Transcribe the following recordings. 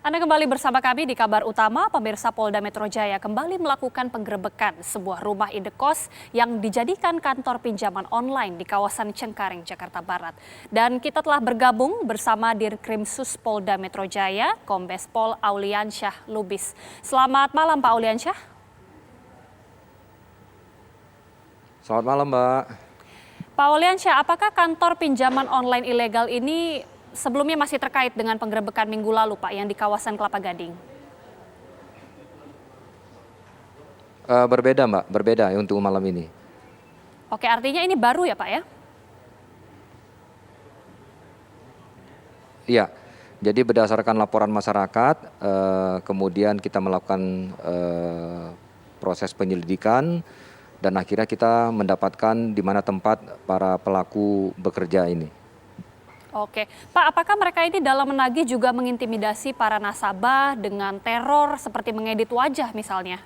Anda kembali bersama kami di Kabar Utama. Pemirsa, Polda Metro Jaya kembali melakukan penggerebekan sebuah rumah indekos yang dijadikan kantor pinjaman online di kawasan Cengkareng, Jakarta Barat. Dan kita telah bergabung bersama Dirkrimsus Polda Metro Jaya, Kombes Pol Auliansyah Lubis. Selamat malam, Pak Auliansyah. Selamat malam, Mbak. Pak Auliansyah, apakah kantor pinjaman online ilegal ini sebelumnya masih terkait dengan penggerebekan minggu lalu, Pak, yang di kawasan Kelapa Gading? Berbeda, Mbak. Berbeda ya untuk malam ini. Oke, artinya ini baru ya, Pak, ya? Iya. Jadi berdasarkan laporan masyarakat, kemudian kita melakukan proses penyelidikan dan akhirnya kita mendapatkan di mana tempat para pelaku bekerja ini. Oke, Pak, apakah mereka ini dalam menagih juga mengintimidasi para nasabah dengan teror seperti mengedit wajah misalnya?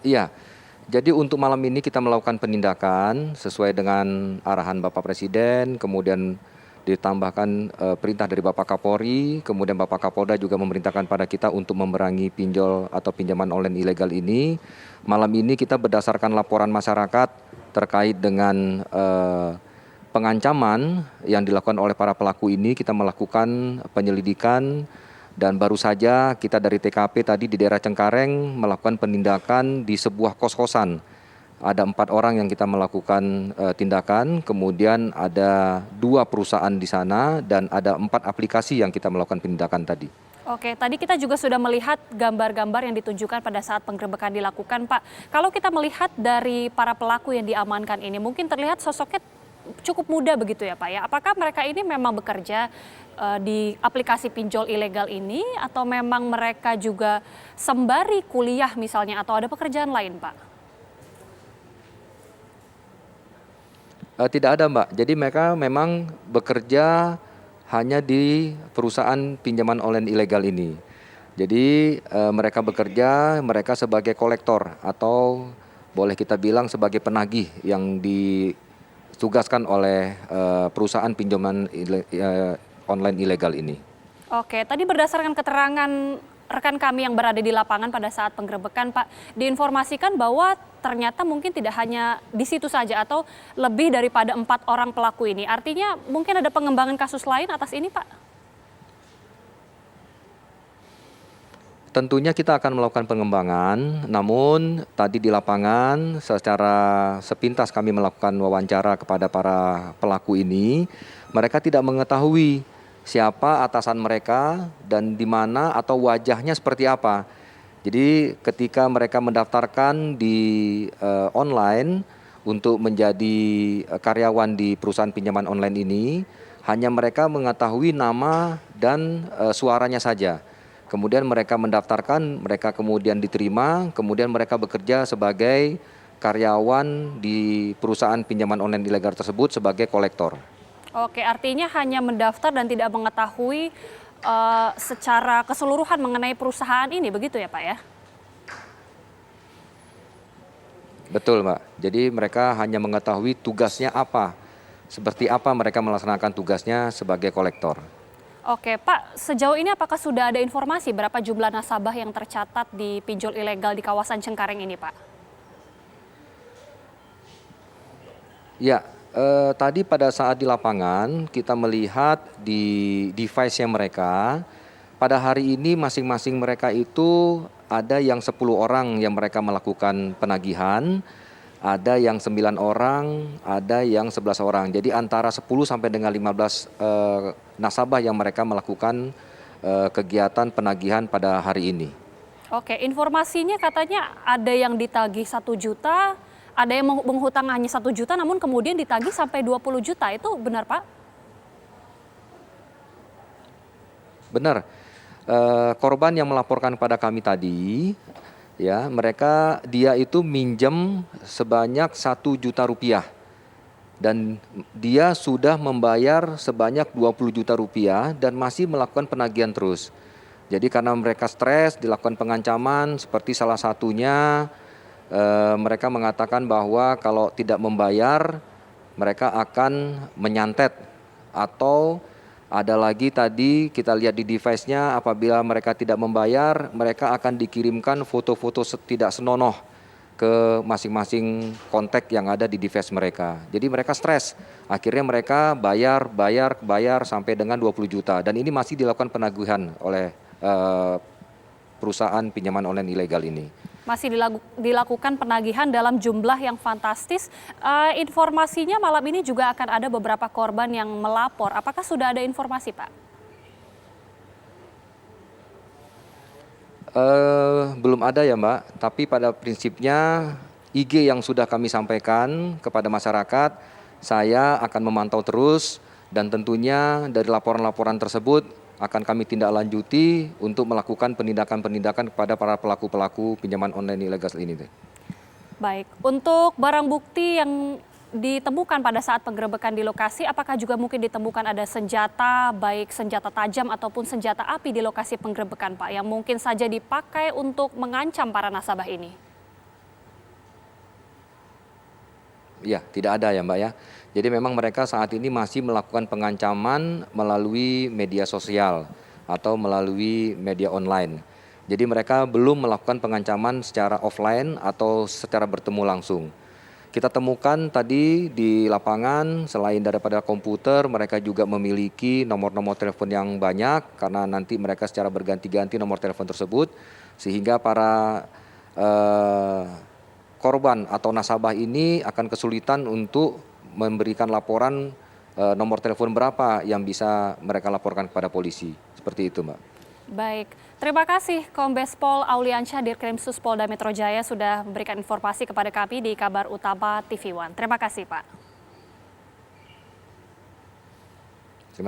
Iya. Jadi untuk malam ini kita melakukan penindakan sesuai dengan arahan Bapak Presiden, kemudian ditambahkan perintah dari Bapak Kapolri, kemudian Bapak Kapolda juga memerintahkan pada kita untuk memerangi pinjol atau pinjaman online ilegal ini. Malam ini kita berdasarkan laporan masyarakat terkait dengan pengancaman yang dilakukan oleh para pelaku ini, kita melakukan penyelidikan. Dan baru saja kita dari TKP tadi di daerah Cengkareng melakukan penindakan di sebuah kos-kosan. Ada 4 orang yang kita melakukan tindakan, kemudian ada 2 perusahaan di sana dan ada 4 aplikasi yang kita melakukan penindakan tadi. Oke, tadi kita juga sudah melihat gambar-gambar yang ditunjukkan pada saat penggerebekan dilakukan, Pak. Kalau kita melihat dari para pelaku yang diamankan ini, mungkin terlihat sosoknya cukup muda begitu ya, Pak, ya. Apakah mereka ini memang bekerja di aplikasi pinjol ilegal ini atau memang mereka juga sembari kuliah misalnya atau ada pekerjaan lain, Pak? Tidak ada, Mbak. Jadi mereka memang bekerja hanya di perusahaan pinjaman online ilegal ini. Jadi mereka bekerja, mereka sebagai kolektor atau boleh kita bilang sebagai penagih yang ditugaskan oleh perusahaan pinjaman online ilegal ini. Oke, tadi berdasarkan keterangan rekan kami yang berada di lapangan pada saat penggerebekan, Pak, diinformasikan bahwa ternyata mungkin tidak hanya di situ saja atau lebih daripada 4 orang pelaku ini. Artinya mungkin ada pengembangan kasus lain atas ini, Pak? Tentunya kita akan melakukan pengembangan, namun tadi di lapangan secara sepintas kami melakukan wawancara kepada para pelaku ini, mereka tidak mengetahui siapa atasan mereka dan di mana atau wajahnya seperti apa. Jadi ketika mereka mendaftarkan di online untuk menjadi karyawan di perusahaan pinjaman online ini, hanya mereka mengetahui nama dan suaranya saja. Kemudian mereka mendaftarkan, mereka kemudian diterima, kemudian mereka bekerja sebagai karyawan di perusahaan pinjaman online ilegal tersebut sebagai kolektor. Oke, artinya hanya mendaftar dan tidak mengetahui secara keseluruhan mengenai perusahaan ini, begitu ya, Pak, ya? Betul, Mbak. Jadi mereka hanya mengetahui tugasnya apa, seperti apa mereka melaksanakan tugasnya sebagai kolektor. Oke, Pak, sejauh ini apakah sudah ada informasi berapa jumlah nasabah yang tercatat di pinjol ilegal di kawasan Cengkareng ini, Pak? Ya, tadi pada saat di lapangan kita melihat di device-nya mereka, pada hari ini masing-masing mereka itu ada yang 10 orang yang mereka melakukan penagihan, ada yang 9 orang, ada yang 11 orang. Jadi antara 10 sampai dengan 15 nasabah yang mereka melakukan kegiatan penagihan pada hari ini. Oke, informasinya katanya ada yang ditagih 1 juta, ada yang menghutang hanya 1 juta namun kemudian ditagih sampai 20 juta. Itu benar, Pak? Benar. Korban yang melaporkan pada kami tadi, ya, dia itu minjem sebanyak 1 juta rupiah dan dia sudah membayar sebanyak 20 juta rupiah dan masih melakukan penagihan terus. Jadi karena mereka stres dilakukan pengancaman, seperti salah satunya mereka mengatakan bahwa kalau tidak membayar mereka akan menyantet atau Ada lagi tadi kita lihat di device-nya, apabila mereka tidak membayar, mereka akan dikirimkan foto-foto tidak senonoh ke masing-masing kontak yang ada di device mereka. Jadi mereka stres. Akhirnya mereka bayar sampai dengan 20 juta. Dan ini masih dilakukan penagihan oleh perusahaan pinjaman online ilegal ini. Masih dilakukan penagihan dalam jumlah yang fantastis. Informasinya malam ini juga akan ada beberapa korban yang melapor. Apakah sudah ada informasi, Pak? Belum ada ya Mbak, tapi pada prinsipnya IG yang sudah kami sampaikan kepada masyarakat, saya akan memantau terus dan tentunya dari laporan-laporan tersebut akan kami tindak lanjuti untuk melakukan penindakan-penindakan kepada para pelaku-pelaku pinjaman online ilegal ini. Baik, untuk barang bukti yang ditemukan pada saat penggerebekan di lokasi, apakah juga mungkin ditemukan ada senjata, baik senjata tajam ataupun senjata api di lokasi penggerebekan, Pak, yang mungkin saja dipakai untuk mengancam para nasabah ini? Ya, tidak ada ya Mbak ya. Jadi memang mereka saat ini masih melakukan pengancaman melalui media sosial atau melalui media online. Jadi mereka belum melakukan pengancaman secara offline atau secara bertemu langsung. Kita temukan tadi di lapangan selain daripada komputer, mereka juga memiliki nomor-nomor telepon yang banyak karena nanti mereka secara berganti-ganti nomor telepon tersebut sehingga para korban atau nasabah ini akan kesulitan untuk memberikan laporan nomor telepon berapa yang bisa mereka laporkan kepada polisi. Seperti itu, Mbak. Baik, terima kasih Kombes Pol Auliansyah Dirkrimsus Polda Metro Jaya sudah memberikan informasi kepada kami di Kabar Utama TV One. Terima kasih, Pak.